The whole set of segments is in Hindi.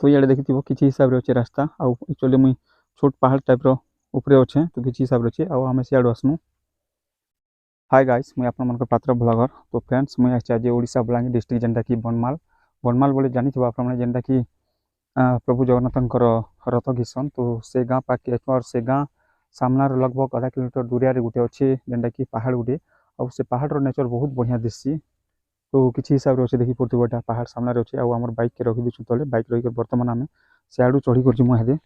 तो ये देखिथिबो किछि हिसाब रे अच्छे रास्ता आ एक्चुअली मुई छोट पहाड़ टाइप रो ऊपरे अच्छे तो किछि हिसाब रे अच्छे आ हमें सियाडू आसनु। हाय गाइस मुई आपन मन पात्र ब्लॉगर। तो फ्रेंड्स मुई आछि आज ओडिशा बलांगीर डिस्ट्रिक्ट जेनटा कि बनमाल बनमाल बोले जानिथिबो आपन माने जेनटा कि प्रभु जगन्नाथंकर रथ घिसन तो से गाँ पाखे अच्छे और से गाँ सामना लगभग आधा किलोमीटर दूरिया गोटे अच्छे जेनटा कि पहाड़ गोटे और से पहाड़ नेचर बहुत बढ़िया दिसी। तो किसी हिसाब से अच्छे देखी पड़े पहाड़ सामने अच्छे आम बैक के रखी दूसरे तले बैक रही बर्तमान आम सियाड़ू चढ़ी कर।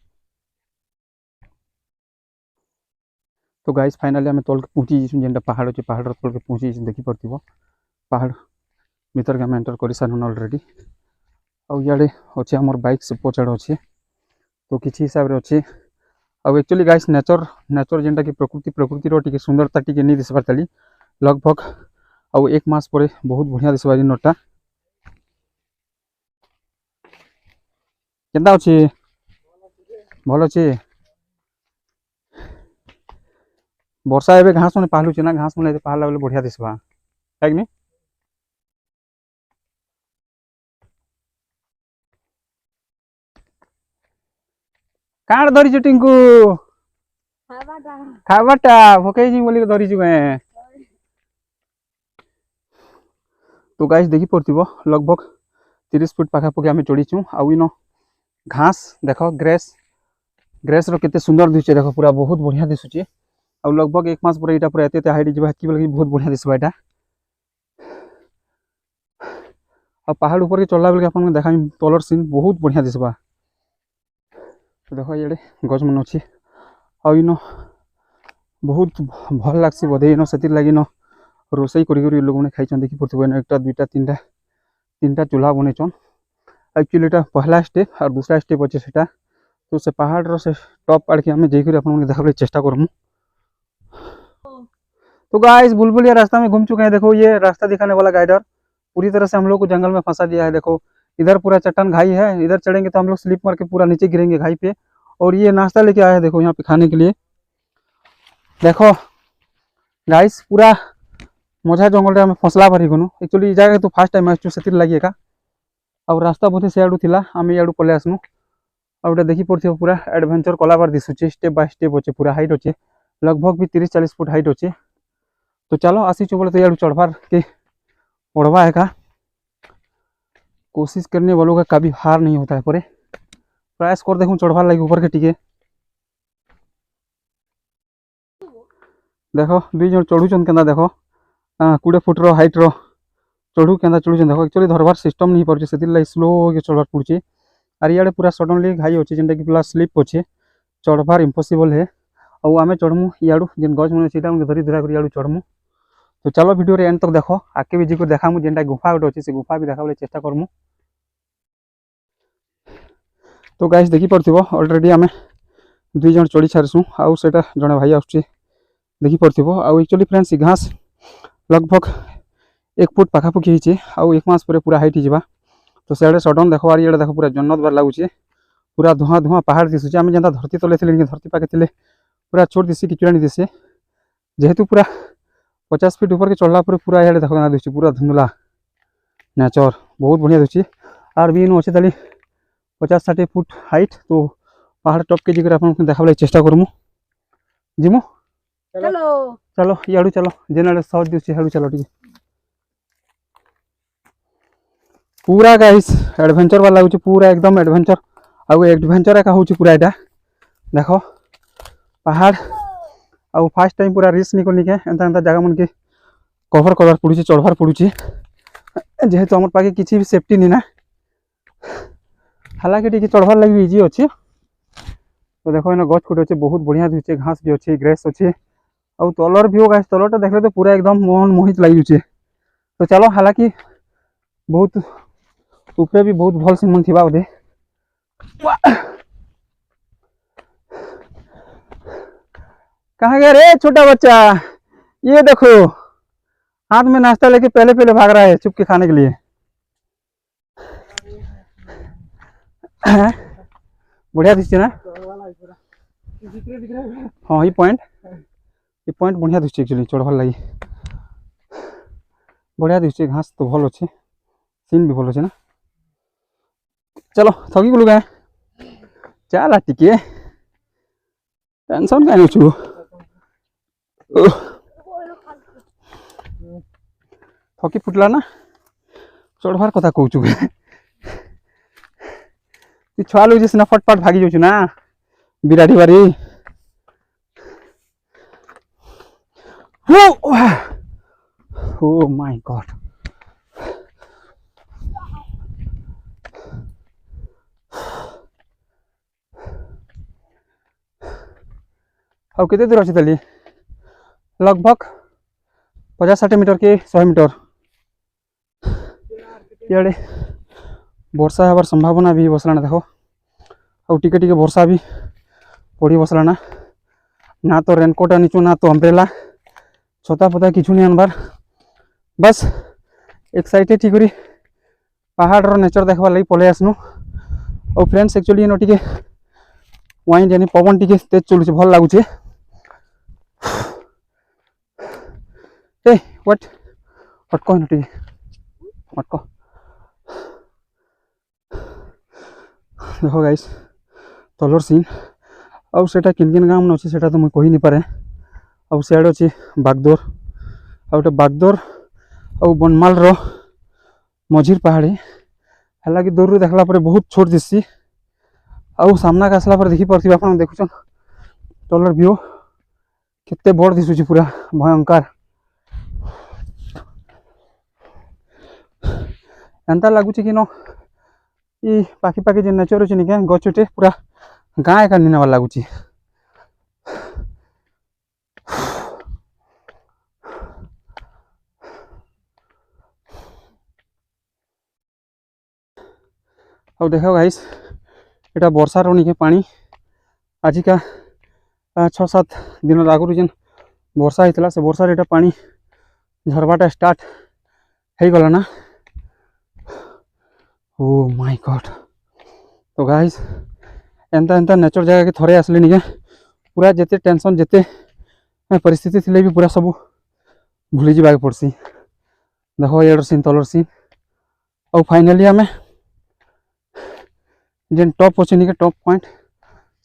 तो गाइस फाइनाली आम तल पहुँची जेनटा पहाड़ अच्छे पहाड़ तल के पहुँची देखी पड़े पहाड़ भीतर के आम एंटर कर सारे अलरेडी आउ इे अच्छे आम बैक से पछाड़ अच्छे तो किसी हिसाब से अच्छे एक्चुअली गाइस नेचर नेचर जेनटा कि प्रकृतिर टी सुंदरता टी नहीं दिसबार ताली लगभग आउ एक मास पर बहुत बढ़िया दिसबार नटा केनता अच्छे भल अच्छे वर्षा एवं घास मैंने पहाड़ुचे ना घास मैंने पहाड़ बोले बढ़िया दिसबा है कि काड़ धरी टिंकू खाबाटा भोकई बोली धरी मैं। तो गाइस देखी पड़ो लगभग 30 फुट पाखापाखि आम चढ़ीचु आउ इन घास देख ग्रेस ग्रेस रे सुंदर दिशे देख पूरा बहुत बढ़िया दिशुचे आ लगभग एक मास पर यहाँ पूरा एत हाइट जावा कि बहुत बढ़िया दिशा यहाँ आ पहाड़ ऊपर के चढ़ला बेल आप देखा तलर सीन बहुत बढ़िया दिशा। देख ये गज मन अच्छी आ इन बहुत भल लग्सी बोधे इन से लगे इन रोसई कर लोक मैंने खाई देखी पड़े इन 1 2 3 3टा चूल्हा बनईचन एक्चुअली ये पहला स्टेप और दूसरा स्टेप अच्छे से तो से पहाड़ से टॉप आड़ के आम जाकर देखा चेष्टा करमु। तो गाइस बुलबुलिया रास्ता में घूम चुके हैं। देखो ये रास्ता दिखाने वाला गाइडर पूरी तरह से हम लोग को जंगल में फंसा दिया है। देखो इधर पूरा चट्टान घाई है, इधर चढ़ेंगे तो हम लोग स्लिप मार के पूरा नीचे गिरेंगे घाई पे। और ये नाश्ता लेके आया है देखो यहाँ पे खाने के लिए। देखो गाइस पूरा मजा जंगल में फसला भरी गनु एक्चुअली जगह तो फास्ट टाइम आसु से लगे का और रास्ता बोधे सियाड़ू थिला आम इडू पलि आसनु आ गोटे देखी पड़े पूरा एडवेंचर कला बार दिशुचे स्टेप बाय स्टेप अच्छे पूरा हाइट अच्छे लगभग भी 30-40 फुट हाइट अच्छे। तो चलो आसीचु बोले तो यार चढ़वार के पड़वा है का कोशिश करने वालों का कभी हार नहीं होता है पर प्रयास कर देखूँ चढ़वार लगे ऊपर के टिके। देखो 2 जन चढ़ुचन के देख 20 फुट रो हाइट रो चढ़ू के चढ़ुचन देख एक्चुअली धरबार सिस्टम नहीं पड़े से स्लो हो चढ़वार पड़े और इे पूरा सडनली घाई अच्छे जेनटा कि पूरा स्लीप अच्छे चढ़वार इम्पॉसिबल है और आम चढ़मु इू जेन गज मन से धरी धरा कर इू चढ़मु। तो चलो वीडियो रे एंड तक देखो आगे भी जी देखा जेनटा गुफा गोटे अच्छे से गुफा भी देखा चेष्टा करमु। तो गाइस देखी पड़ो ऑलरेडी आम 2 जन चढ़ी सारीसु आउ से जड़े भाई आसुचे देखी पड़ो आउ एक्चुअली फ्रेंड्स घास लगभग 1 फुट पाखापाखि होती आउ 1 मास पर पूरा हाइट हो तो सियाड़े सडन देख ये देख पूरा जन्नत बार लगुचे पूरा धुआं धुआं पहाड़ दिशुचे आम जेनता धरती तले थे धरती पाखे थे पूरा छोट दिशे किचुआनी दिशे जेहेतु पूरा 50 फीट ऊपर के चढ़ला पूरा ये देख दिशे पूरा धुंधला नेचर बहुत बढ़िया दिशे और भी इन अच्छे ताली 50-60 फुट हाइट तो पहाड़ टप के जगह आप देखा चेष्टा करमु जिमु। चलो चलो इू चलो जेन सहज दिशे हाड़ू चलो टी पूरा गाइस एडवेंचर वाला लगुच पूरा एकदम एडवेंचर आउ एडवेंचर एका होची पूरा एटा देखो पहाड़ आउ फास्ट टाइम पूरा रिस्क नहीं करनी के एंता एंता जगह मन के कवर करवार पड़ुचे चढ़वार पड़ुचे जेहेतु आम पाखे किसी भी सेफ्टी नहीं ना हालांकि टी चढ़वार लगे इजी अच्छे। तो देखो इन गच कुटे अच्छे बहुत बढ़िया दिखे घास भी अच्छे ग्रेस अच्छे और तलर भी होगा तलर देखले तो पूरा एकदम मन मोहित लगे। तो चलो हालांकि बहुत ऊपर भी बहुत भल सीन मन थी बोधे कहाँ गया रे छोटा बच्चा ये देखो हाथ में नाश्ता लेके पहले पहले भाग रहा है चुप के खाने के लिए बढ़िया दिखते ना। हाँ ये पॉइंट बढ़िया दिखते एक्चुअली चढ़वार लगी बढ़िया दिखते घास तो भल अच्छे सीन भी भल अच्छे ना। चलो थकी गलु गाए चल टिके टेंशन कहीं नु थकी फुटला ना चढ़वार कथा कहूँ तु छुआ लुची सीना फटफट भागी जाऊँ ना बिराड़ी बारी Oh my god ଆଉ କେତେ ଦୂର ଅଛି ତାଲି लगभग 50-60 मीटर के 100 मीटर इे वर्षा हबार संभावना भी बसलाना देख आउ टिके टिके वर्षा भी पड़ी बसलाना ना तो रेनकोट आनीचु ना तो अम्ब्रेला छता पता किछु नहीं आनबार बस एक्साइटेड थी करी पहाड़ रो नेचर देखबार लगी पलि आसनु और फ्रेंड्स एक्चुअली इन टिके वाइन यानी पवन टिके तेज चलुचे भल लागुचे ए व्हाट अटको इन टिके अटको देखो गाइस तलर सीन आउ सेटा किन किन गाम अच्छे सेटा तो मुझे कही नहीं पारे आउ सियाड़े अच्छी बागदोर आउटे बागदोर आउ बनमाल रो मझिर पहाड़ी है कि दूर देखला पर बहुत छोट दिसी आउ सामना आसला पर देखी पार्थिबे आपन देखुछन तलर व्यू केते बड़ दिसुची पूरा भयंकर एंता लगुच कि न ई पाखी पाखी जो नेचर अच्छे निके गछटे पूरा गाँ एका नेवा लगुच और देखो गाइस एटा वर्षा रो निके पानी आजिका 6-7 दिन आगुरी जेन वर्षा होता से वर्षा एटा पानी झरवाटा स्टार्ट हो गला ना ओ माय गॉड तो गाइस एंता एंता नेचर जगह के थोड़े आसले निके पूरा जेते टेंशन जेते परिस्थिति थिले भी पूरा सब भूली जावा पड़सी देखो यार सीन तलर सीन और फाइनली आमे जेन टॉप अच्छे निके टॉप पॉइंट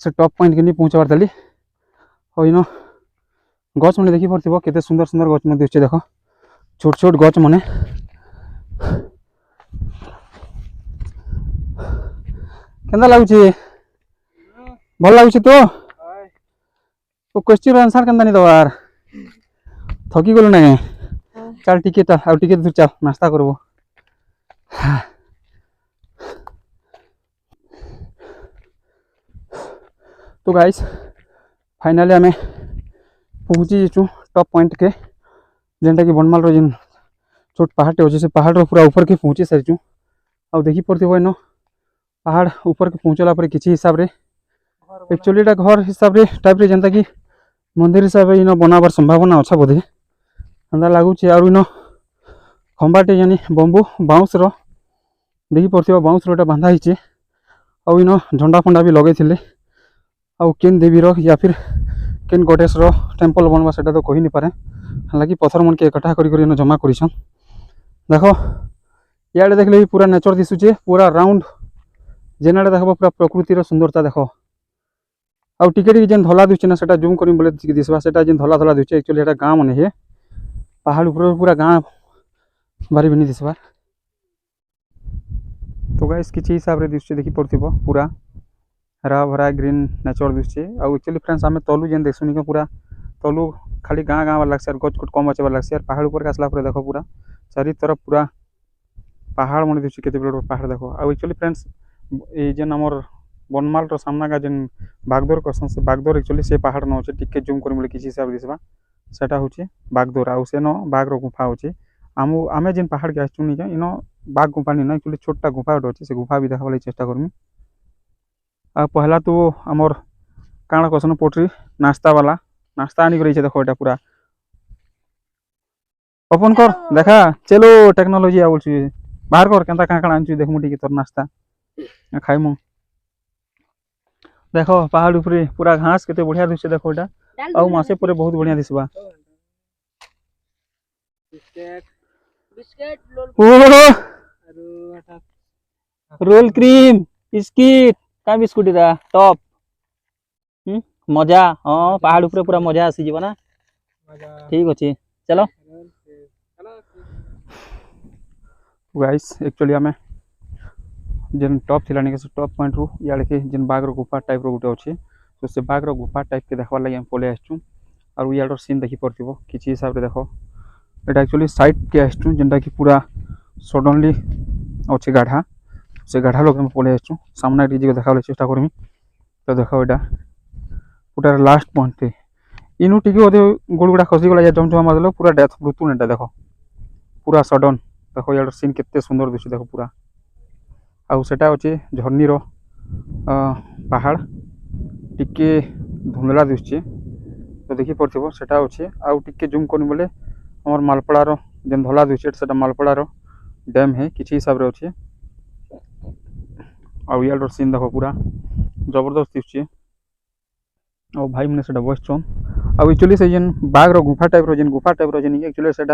से टॉप पॉइंट के नहीं पहुँचबार ताली और इन गच मैंने देखी पार्थिव केते सुंदर सुंदर गच मध्य अच्छे देख छोट छोट गच मैंने केंदा लागुची भल लागुची तो क्वेश्चन आंसर केंदा नहीं दबार थकी गलु ना चल टिके चल आउ टिके दूर चल नाश्ता करबो तो गाइस फाइनली आमे पहुँची जेचु टॉप पॉइंट के जेनटा कि बनमाल रो जेन छोट पहाड़ अच्छे से पहाड़ रो पूरा ऊपर के पहुँची सारीचु आ देखी पड़ो इन पहाड़ ऊपर के पहुँचला पर किसी हिसाब रे एक्चुअली एटा घर हिसाब रे टाइप रे जनता कि मंदिर हिसाब रे इन बनाबार संभावना अच्छा बोधे अंदा लगुच और इन खंबाटे यानी बंबू बाउंस रो देखी पड़ो बाउंस रोटा बांधा ही और इन झंडा फंडा भी लगे थे आउ केन देवी रो या फिर केन गॉडेस रो टेम्पल बनवा सेटा तो कही नहीं पारे हालांकि पत्थर मन के इकट्ठा करी जमा करिसन देखो इे देखले भी पूरा नेचर दिशुचे पूरा राउंड जेनाडे देख पूरा प्रकृतिर सुंदरता देख आउ टिके जेन धला दिखे ना सेटा जूम करी बोले दिसवा सेटा जेन धला धला दिखे एक्चुअली एटा गाँव मन है पहाड़ ऊपर पूरा गाँ बारी भी नहीं दिसवा तो गाइस किसी हिसाब रे दिशुचे देखी पड़थिबो पूरा हरा भरा ग्रीन नेचर दिशुचे आउ एक्चुअली फ्रेंड्स आमे तलु जेन देखसुनी के पूरा तलु खाली गाँ गाँ वाला लगसे गच कुट कम अच्छे लगसे पहाड़ ऊपर के आसला पर देखो पूरा चारि तरफ पूरा पहाड़ मन दिशुचे केते बड़ पहाड़ देखो आउ एक्चुअली फ्रेंड्स ये जेन हमर बनमाल रो सामना का जेन बागदोर करसन से बागदोर एक्चुअली से पहाड़ न होचे टिके जूम करी बोले किसी हिसाब दिसबा सेटा होचे बागदोर आउ से न बाग रो गुफा होचे आमे जेन पहाड़ के आसचु नि इन बाग गुफा नि ना एक्चुअली छोटा गुफा होचे से गुफा भी देखा चेष्टा करमी आ पहला तो आमर काण कहसन पोट्री नाश्ता वाला नाश्ता आनी रही देखो एटा पूरा ओपन कर देखा चलो टेक्नोलॉजी आ बोलछु बाहर कर केनता काण काण आनछु देखमु टिके तोर नाश्ता खाइमु देखो पहाड़ ऊपर पूरा घास केते बढ़िया दिसছে देखो एटा आउ मासे परे बहुत बढ़िया दिसबा बिस्किट रोल क्रीम बिस्किट का बिस्कुट दा टॉप मजा हाँ पहाड़ ऊपर पूरा मजा आसी जीव ना ठीक अच्छे चलो गाइस एक्चुअली आम जेन टॉप थिलानी के टॉप पॉइंट रु इे के जेन बाघर गुफा टाइप रोटे अच्छे तो से बाघर गुफा टाइप के देखवार लगे पलि आसचु और इार सीन देखी पड़ो किसी हिसाब से देख ये एक्चुअली साइड के आसचु जेनटा कि पूरा सडनली अच्छे गाढ़ा से गाढ़ा लोग पलि आसचु सामना देखा चेष्टा करमी तो देख यहाँ पूरा लास्ट पॉइंट थे इनू टी गोड़ गुड़ा खसीगला जमझमा मारदेल पूरा डेथ मृत्यु नेटा देख पूरा सडन देख यार सीन केते सुंदर दिशे देख पूरा आउ सेटा अच्छे झर्नी पहाड़ टिके धुंधला दिशे तो देखी पड़ो सेटा अच्छे आउ टिके जूम करनी बोले आम मालपड़ार जेन धला दिशे से मालपड़ार डैम है किसी हिसाब से अच्छे आउ यार सीन देख पूरा जबरदस्त दिशे और भाई मैंने से बसचन आउ एक्चुअली से जेन बाघर गुफा टाइप जेन एक्चुअली से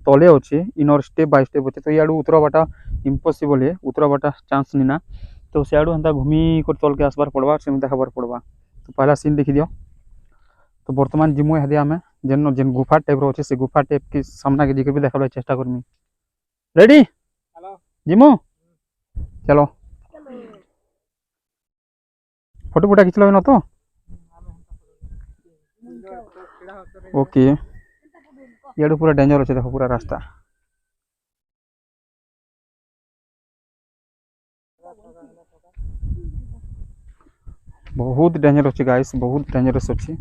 तले अच्छे इनर स्टेप बाय स्टेप अच्छे तो यार उतर बाटा इम्पॉसिबल है उतर बाटा चांस नहीं ना तो सियाड़ू हेन्ता घूमी कर तल के आसबार पड़वा से देखाबार पड़वा तो पहला सीन देखी दियो तो बर्तमान जिमु हेदे आमे जेन जेन गुफा टाइप अच्छे से गुफा टाइप के सामना के जिक्र भी देखा चेष्टा करमी रेडी जिमु चलो फोटो फोटा खिंचल ना तो ओके यार पूरा डेंजर अच्छे देखो पूरा रास्ता बहुत डेंजर अच्छे गाइस बहुत डेंजरस अच्छे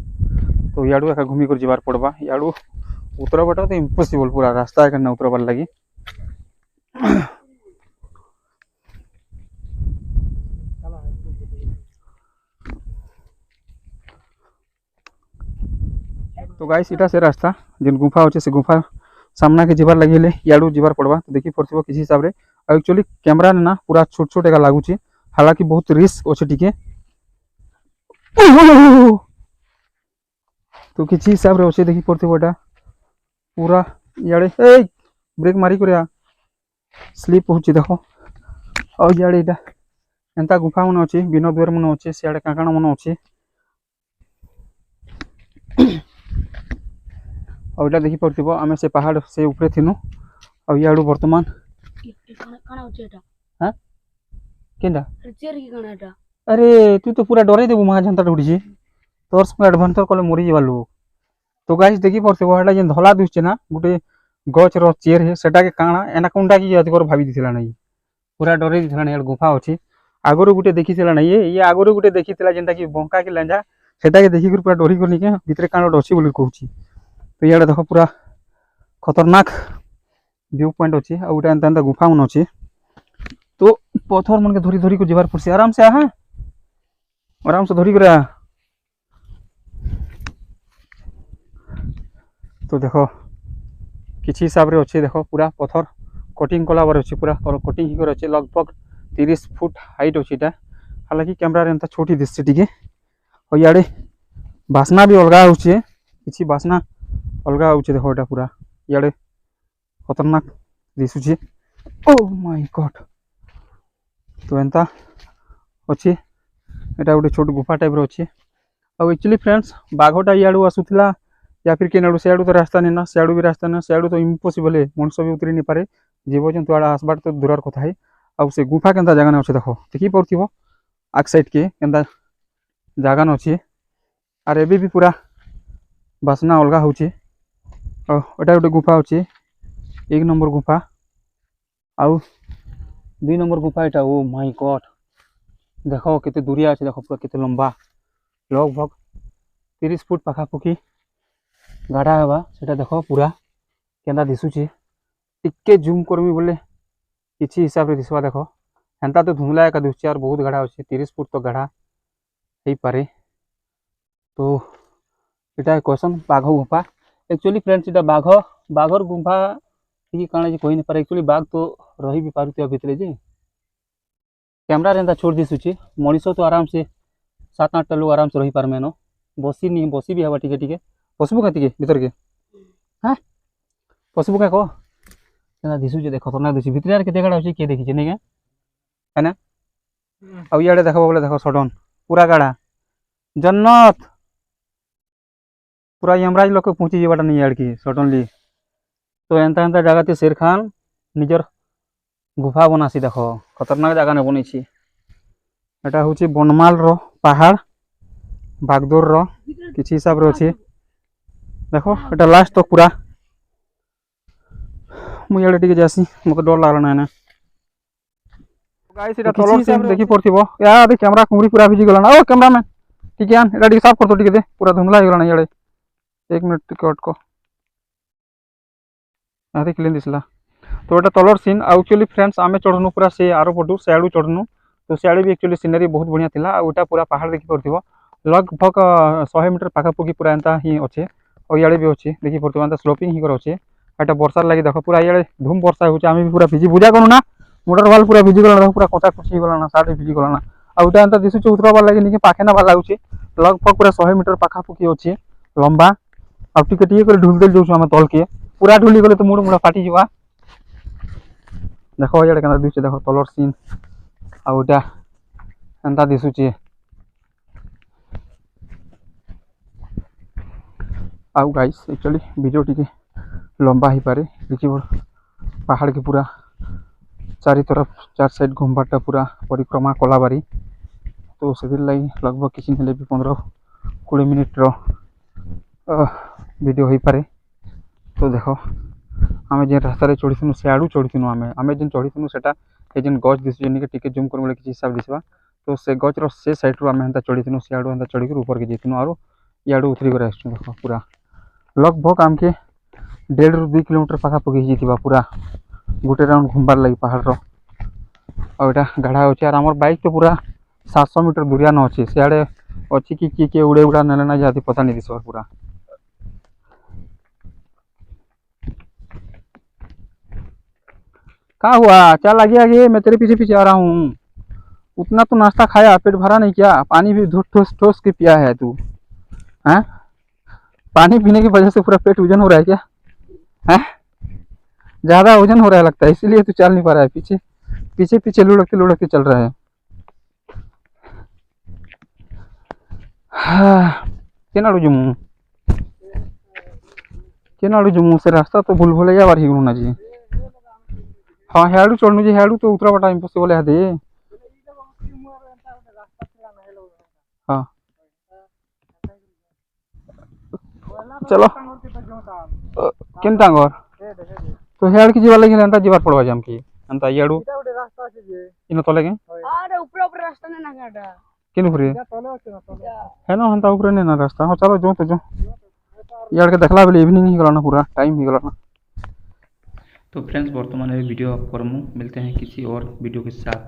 तो याडू एका घूमी कर जीवार पड़वा याडू उतर बाटा तो इम्पॉसिबल पूरा रास्ता है उतरबार लगी तो गाइस इटा से रास्ता जेन गुफा अच्छे से गुफा सामना के जीवार लगे याडू जीवार पड़वा तो देखी पड़ो किसी हिसाब से एक्चुअली कैमरा ने ना पूरा छोट छोट एका लगुच हालांकि बहुत रिस्क अच्छे टिके तो किसी हिसाब से अच्छे देखी पड़ो एटा पूरा इे ब्रेक मारी कर स्लीप हो देख और इे एटा एंता गुफा मन अच्छे बिना द्वार मन अच्छे सियाड़े काकाण मन अच्छे और इटा देखी पड़ो आम से पहाड़ से ऊपर थिनु और याडू बर्तमान हाँ केनटा अरे तू तो पूरा डरे देबू महा जनता उड़ी तोर संगे एडवेंचर कले मरी जीवा लोग तो गाइस देखी पड़ो एटा जेन धला दिशे ना गोटे गच रो चेयर है सेटा के काणा एनाकोंडा की अधिक भाभी दिथिला नहीं पूरा डरे दिथिला नहीं गुफा अच्छी आगरो गुटे देखी ना ये आगरो गुटे देखी जेनटा कि बंका के लेंजा सेटा के देखी पूरा डरी कर निके भितर काण अच्छी बोली कहूँ तो इे देख पूरा खतरनाक व्यू पॉइंट अच्छे और गोटे एंता गुफा मन अच्छे तो पथर मन के धरी धरी को जीवार पड़े आराम से आराम से धरी कर तो देख किसी हिसाब से अच्छे देख पूरा पथर कटिंग कलाबार अच्छे पूरा कटिंग ही अच्छे लगभग 30 फुट हाइट अच्छे हालांकि कैमरा एंता छोटी दिशे टी और इे बासना भी अलग होचे किसी बासना अलग होचे देख यहाँ पूरा इे खतरनाक दिशुचे ओ माय गॉड तो एंता अच्छे यहाँ गोटे छोट गुफा टाइप अच्छे और एक्चुअली फ्रेंड्स बाघटा इू आसूला या फिर केनाडू सियाड़ू तो रास्ता नहीं ना सियाड़ू भी रास्ता ना सियाड़ू तो इम्पॉसिबल है मनुष्य भी उतरी नहीं पारे जीव जंतु आड़ा आसबार तो दूर कथा है आउ से गुफा केनता जगह अच्छे देख देखी पड़ो आग साइड के केनता जगह अच्छे और एबी भी पूरा बासना अलग होचे और एटा गोटे गुफा अच्छे 1 नंबर गुफा आउ 2 नंबर गुफा एटा ओ माय गॉड देख केते दूरिया अच्छे देख पूरा केते लंबा लगभग 30 फुट पाखापाखि गाढ़ा हवा सेटा देख पूरा केनता दिशुचे टिके जूम करमी बोले किसी हिसाब से दिशवा देख हेन्ता तो धुंधला एका दिशुचे और बहुत गाढ़ा अच्छे 30 फुट तो गाढ़ा हो पारे तो इटा क्वेश्चन बाघ गुफा एक्चुअली फ्रेंड्स इटा बाघर गुफा कि काଣା जे कहि नहीं पारे एक्चुअली बाघ तो रही भी पारुथिबा भितरे जे कैमरा एंता छोड़ दिशुचे मनीष तो आराम से 7-8 लोग आराम से रही पारमे न बसी नहीं बसी भी हवा टिके टिके पशुपु का टिके भीतर के हाँ पशुपु का कह केना दिशुचे देख खतरनाक दिशु भितर के देखाड़ा होची के देखिचे नहीं है ना ଆଉ ଇଆଡ଼େ ଦେଖବ ବୋଲେ ଦେଖ ସଡନ୍ ପୁରା ଗାଡ଼ା ଜନ୍ନତ ପୁରା यमराज लोक पहुँची जावाटा नहीं आड़की सडनली तो एंता एंता जगह ती शेर खान निजर गुफा बनासी देख खतरनाक जगह ने बनी एटा हूँ बनमाल रो पहाड़ बागदोर रो किसी हिसाब रे अच्छे देखो एटा लास्ट तक पूरा मुझे टे जासी मत डर लगला ना गाइस एटा तलर सीन देखि परथिबो या दे कैमरा कुमरी पूरा भिजी गला ना ओ कैमरामैन ठीक है एटा टी साफ कर दो टिके दे पूरा धुमला हो गला ना याडे 1 मिनट टिके अटको आदे क्लीन दिसला तो एटा तलर सीन एक्चुअली फ्रेंड्स आमे चढ़नु पूरा से आरो पटू से आडू चढ़नु तो से आडे भी एक्चुअली सीनरी बहुत बढ़िया थिला आ ओटा पूरा पहाड़ देखि परथिबो लगभग 100 मीटर पाखा पुकी पूरा एंता ही अच्छे और याडे भी अच्छे देखि परथिबो एंता स्लोपिंग ही कर अच्छे एटा वर्षा लगी देखो पूरा याडे धूम वर्षा होचे आमे भी पूरा भिजी बुझा करू ना मोटर वाल पूरा भिजी गला पूरा कोचा कुची गला ना साडे भिजी गला ना आ ओटा एंता दिसुचे उतरवा लागि निके पाखे ना वाला होचे लगभग पूरा 100 मीटर पाखा पुकी अच्छे लंबा आ टिके टिके कर ढुल देल जोछु आमे तल के पूरा ढुली गले तो मुड़ मुड़ा फाटी जीवा देखो याडे केना दिसुचे देखो तलर सीन आ ओटा एंता दिसुचे आउ गाइस एक्चुअली वीडियो टिके लंबा ही पारे देखिए पहाड़ के पूरा चारि तरफ चार साइड घुमबाटा पूरा परिक्रमा कला बारी तो से लगी लगभग किसी ने भी 15-20 मिनिट रो वीडियो हो पारे तो देखो आम जे रास्तार चढ़ीथु से आड़ू चढ़ीथु आम जेन चढ़ीथु से जेन गच दिशु जेन टिके जूम कर किसी हिसाब दिशा तो से गच रो से साइड रू आम एंता चढ़ीथु से आड़ू एंता चढ़ी कर ऊपर के जाइथु और इाड़ू उतरी कर आसु देखो पूरा लगभग आमके 1.5-2 किलोमीटर पाखापाखि जाइथिबा पूरा गोटे राउंड घुमबार लगी पहाड़ रो और एटा गाढ़ा अच्छे और आम बाइक तो पूरा 700 मीटर दूरिया न अच्छे सियाड़े अच्छी कि किए उड़े उड़ा ना ना जहाँ पता नहीं दिस पूरा क्या हुआ चल आगे आगे मैं तेरे पीछे पीछे आ रहा हूँ उतना तो नाश्ता खाया पेट भरा नहीं क्या पानी भी ठोस ठोस के पिया है तू हैं पानी पीने की वजह से पूरा पेट वजन हो रहा है क्या हैं ज्यादा वजन हो रहा है लगता है इसीलिए तू चल नहीं पा रहा है पीछे पीछे पीछे लुढ़कते लुढ़कते चल रहा है केनाडू जम्मू से रास्ता तो भूल भूल बार ही ना जी हाँ हेड़ू चढ़नु जी हेड़ू तो उतरा बाटा इम्पॉसिबल है दे हाँ चलो केन टांगर तो हेड़ की जीवा लगी एंता जीवार पड़वा जाम की एंता याडू इन तले के अरे ऊपर ऊपर रास्ता ने ना गाडा केन ऊपर है ना हंता ऊपर ने ना रास्ता हां चलो जो तो जो यार के देखला बेले इवनिंग ही गला ना पूरा टाइम ही गला ना तो फ्रेंड्स वर्तमान वीडियो आप करमु मिलते हैं किसी और वीडियो के साथ।